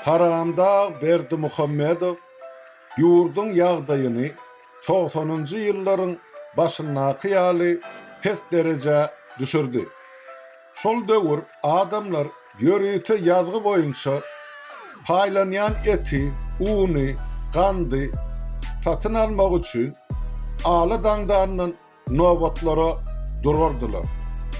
Haramdağ Berdimuhammedov yurdun ýagdaýyny 90-njy ýyllaryň başyndaky ýaly pes derejä düşürdi. Şol döwür adamlar ýörüýte ýazgy boýunça paýlanýan eti, uny, gandy satyn almak üçin ala daňdanyň nobatlara durardylar.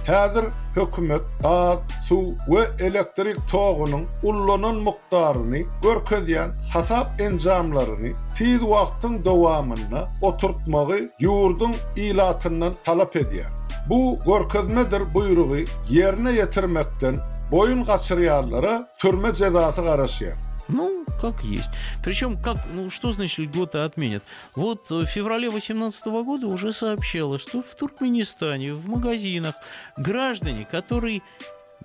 Häzir hökümet gaz, suw we elektrik togunyň ullanan mukdaryny görkezýän hasap enjamlaryny tiz wagtyň dowamyna oturtmagy ýurdun ilatyndan talap edýär. Bu görkezmedir buýrugy ýerine ýetirmekden boyun gaçyrýarlara türme jezasy garaşýar. Ну, как есть. Причем, что значит льготы отменят? Вот в феврале 2018 года уже сообщалось, что в Туркменистане, в магазинах граждане, которые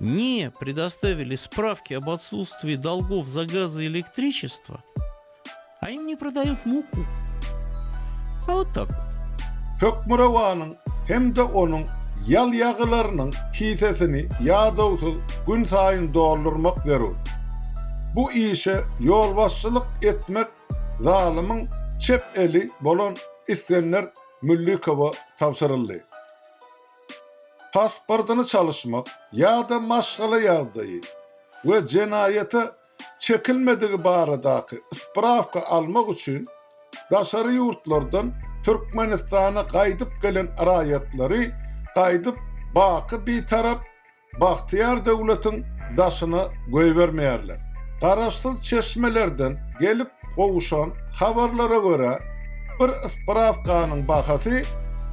не предоставили справки об отсутствии долгов за газ и электричество, а им не продают муку. А вот так вот. Hökmürawanyň hem de onuň ýal ýagylarynyň kisesini ýadawsuz gün saýyn doldurmak zarur. Bu işe ýolbaşçylyk etmek zalymiň çep eli bolan iskenler Müllikowa tapşyryldy. Pasportyny çalışmak ýa-da maşgala ýagdaýy we jenaýete çekilmedigi baradaky ispravka almak üçin daşary ýurtlardan Türkmenistana gaýdyp gelen araýatlary gaýdyp baky bir tarap Bahtiýar döwletiň daşyna goýbermeýärler. Garaşsyz çeşmelerden gelip gowuşan habarlara göre bir ispravkanyň bahasy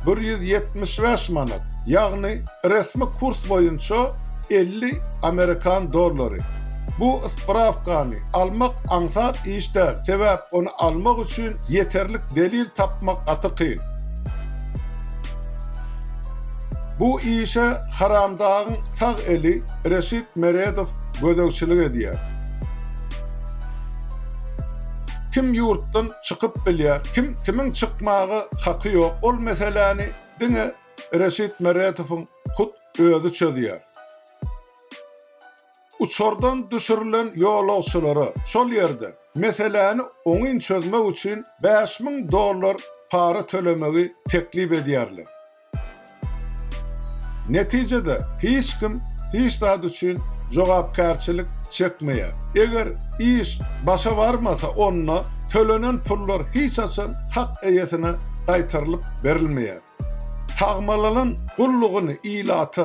175 manat, ýagny resmi kurs boýunça 50 Amerikan dollary. Bu ispravkany almak ansat işler. Sebäp onu almak üçin yeterlik delil tapmak aty kyn. Bu işe Haramdağ'ın sağ eli Reşit Meredov gözegçilik edýär. Kim yurtdan çıkıp bilýär, kimin çıkmagy haky ýok, ol meseleni diňe Reşit Meredowyň hut özü çözýär. Uçordan düşürülen ýolagçylara şol ýerde meseleni oňyn çözmek üçin 5000 dollar para tölemegi teklip edýärler. Netijede hiç kim hiç zat üçin jogapkarçylyk çekmeýär. Eger iş başa barmasa onna tölenen pullar hiç açan hak eýesine gaýtarylyp berilmeýär. Tagmalanan gullugyny ilaty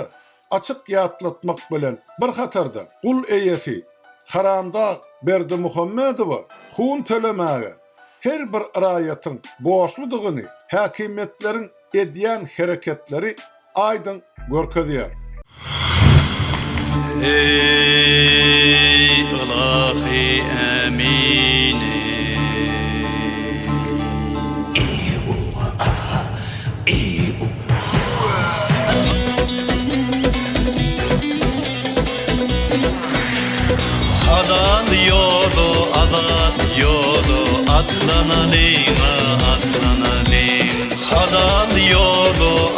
açyk ýatlatmak bilen bir hatarda gul eýesi Haramdağ Berdimuhammedowa hun tölemäge her bir raýatyň boşludygyny häkimetleriň edýän hereketleri aýdyn görkezýär. Ey ilahi emine Adan yolu atlanalım atlanalım Adan yolu